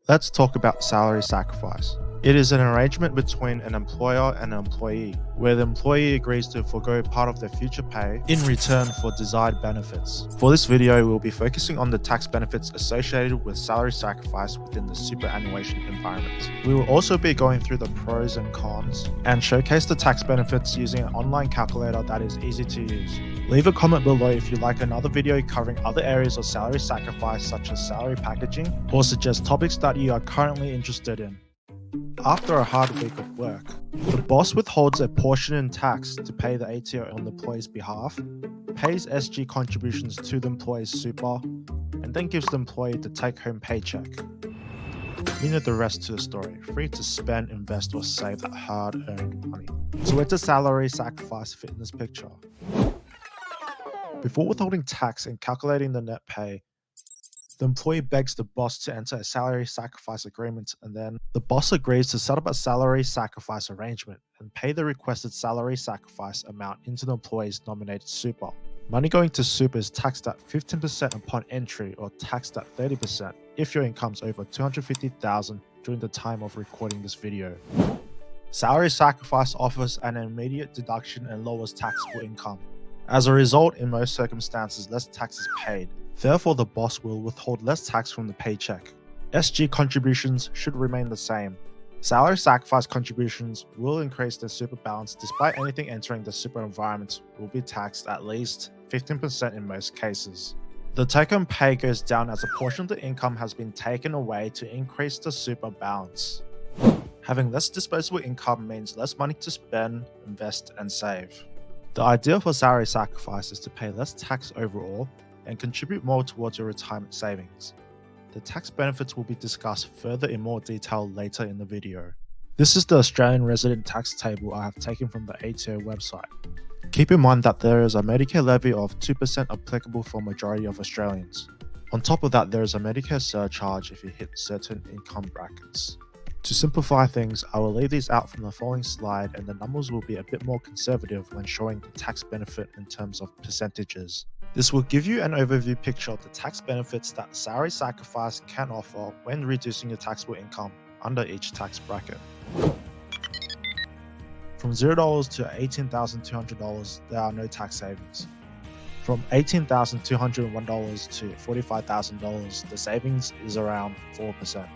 Let's talk about salary sacrifice. It is an arrangement between an employer and an employee, where the employee agrees to forego part of their future pay in return for desired benefits. For this video, we'll be focusing on the tax benefits associated with salary sacrifice within the superannuation environment. We will also be going through the pros and cons and showcase the tax benefits using an online calculator that is easy to use. Leave a comment below if you'd like another video covering other areas of salary sacrifice such as salary packaging, or suggest topics that you are currently interested in. After a hard week of work, the boss withholds a portion in tax to pay the ATO on the employee's behalf, pays SG contributions to the employee's super, and then gives the employee the take-home paycheck. You know the rest to the story, free to spend, invest, or save that hard-earned money. So where does salary sacrifice fit in this picture? Before withholding tax and calculating the net pay, the employee begs the boss to enter a salary sacrifice agreement, and then the boss agrees to set up a salary sacrifice arrangement and pay the requested salary sacrifice amount into the employee's nominated super. Money going to super is taxed at 15% upon entry or taxed at 30% if your income's over $250,000 during the time of recording this video. Salary sacrifice offers an immediate deduction and lowers taxable income. As a result, in most circumstances, less tax is paid. Therefore, the boss will withhold less tax from the paycheck. SG contributions should remain the same. Salary sacrifice contributions will increase the super balance despite anything entering the super environment will be taxed at least 15% in most cases. The take-home pay goes down as a portion of the income has been taken away to increase the super balance. Having less disposable income means less money to spend, invest, and save. The idea for salary sacrifice is to pay less tax overall and contribute more towards your retirement savings. The tax benefits will be discussed further in more detail later in the video. This is the Australian resident tax table I have taken from the ATO website. Keep in mind that there is a Medicare levy of 2% applicable for a majority of Australians. On top of that, there is a Medicare surcharge if you hit certain income brackets. To simplify things, I will leave these out from the following slide, and the numbers will be a bit more conservative when showing the tax benefit in terms of percentages. This will give you an overview picture of the tax benefits that salary sacrifice can offer when reducing your taxable income under each tax bracket. From $0 to $18,200, there are no tax savings. From $18,201 to $45,000, the savings is around 4%.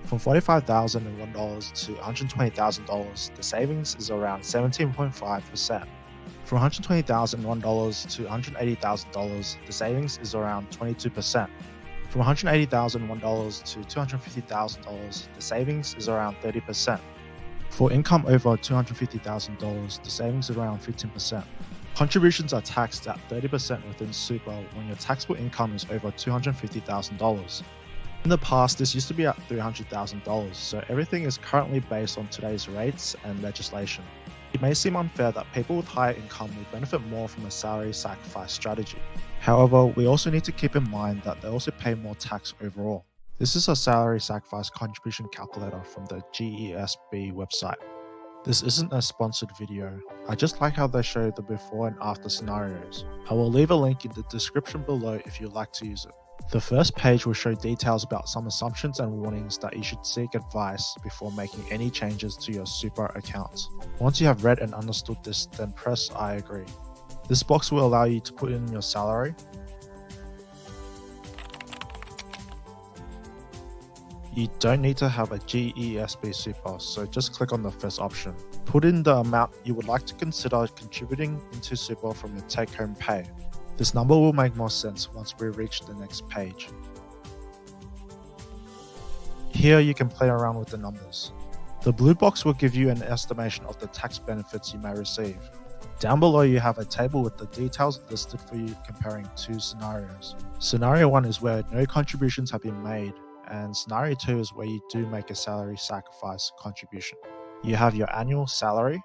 From $45,001 to $120,000, the savings is around 17.5%. From $120,001 to $180,000, the savings is around 22%. From $180,001 to $250,000, the savings is around 30%. For income over $250,000, the savings is around 15%. Contributions are taxed at 30% within super when your taxable income is over $250,000. In the past, this used to be at $300,000, so everything is currently based on today's rates and legislation. It may seem unfair that people with higher income will benefit more from a salary sacrifice strategy. However, we also need to keep in mind that they also pay more tax overall. This is a salary sacrifice contribution calculator from the GESB website. This isn't a sponsored video. I just like how they show the before and after scenarios. I will leave a link in the description below if you'd like to use it. The first page will show details about some assumptions and warnings that you should seek advice before making any changes to your super account. Once you have read and understood this, then press I agree. This box will allow you to put in your salary, you don't need to have a GESB super, so just click on the first option. Put in the amount you would like to consider contributing into super from your take-home pay. This number will make more sense once we reach the next page. Here you can play around with the numbers. The blue box will give you an estimation of the tax benefits you may receive. Down below you have a table with the details listed for you comparing two scenarios. Scenario 1 is where no contributions have been made, and Scenario 2 is where you do make a salary sacrifice contribution. You have your annual salary.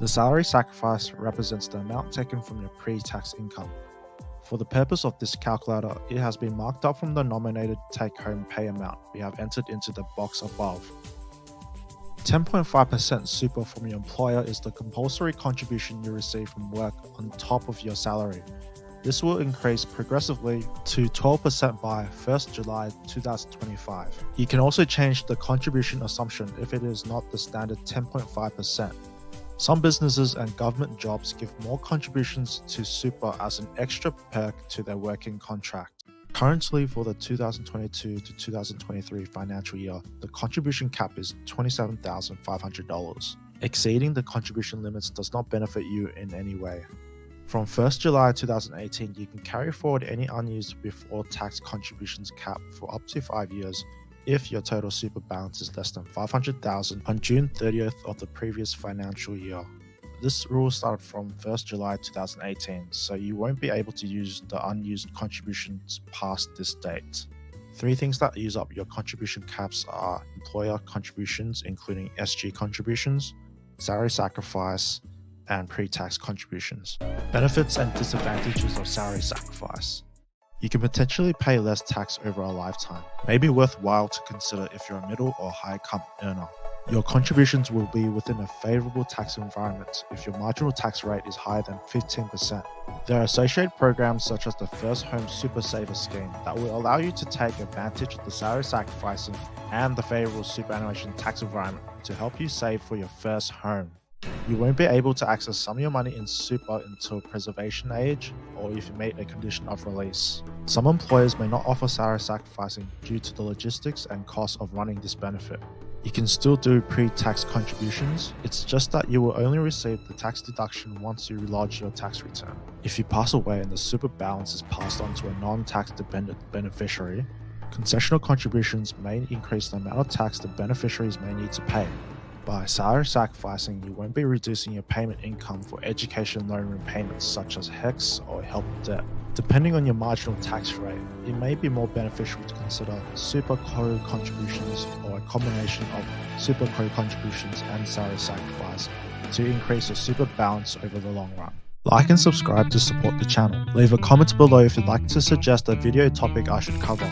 The salary sacrifice represents the amount taken from your pre-tax income. For the purpose of this calculator, it has been marked up from the nominated take-home pay amount we have entered into the box above. 10.5% super from your employer is the compulsory contribution you receive from work on top of your salary. This will increase progressively to 12% by 1st July 2025. You can also change the contribution assumption if it is not the standard 10.5%. Some businesses and government jobs give more contributions to super as an extra perk to their working contract. Currently, for the 2022 to 2023 financial year, the contribution cap is $27,500. Exceeding the contribution limits does not benefit you in any way. From 1st July 2018, you can carry forward any unused before tax contributions cap for up to 5 years if your total super balance is less than $500,000 on June 30th of the previous financial year. This rule started from 1st July 2018, so you won't be able to use the unused contributions past this date. 3 things that use up your contribution caps are employer contributions, including SG contributions, salary sacrifice, and pre-tax contributions. Benefits and disadvantages of salary sacrifice. You can potentially pay less tax over a lifetime. May be worthwhile to consider if you're a middle or high income earner. Your contributions will be within a favorable tax environment if your marginal tax rate is higher than 15%. There are associated programs such as the First Home Super Saver Scheme that will allow you to take advantage of the salary sacrificing and the favorable superannuation tax environment to help you save for your first home. You won't be able to access some of your money in super until preservation age or if you meet a condition of release. Some employers may not offer salary sacrificing due to the logistics and cost of running this benefit. You can still do pre-tax contributions, it's just that you will only receive the tax deduction once you lodge your tax return. If you pass away and the super balance is passed on to a non-tax dependent beneficiary, concessional contributions may increase the amount of tax the beneficiaries may need to pay. By salary sacrificing, you won't be reducing your payment income for education loan repayments such as HECS or HELP debt. Depending on your marginal tax rate, it may be more beneficial to consider super co-contributions or a combination of super co-contributions and salary sacrifice to increase your super balance over the long run. Like and subscribe to support the channel. Leave a comment below if you'd like to suggest a video topic I should cover.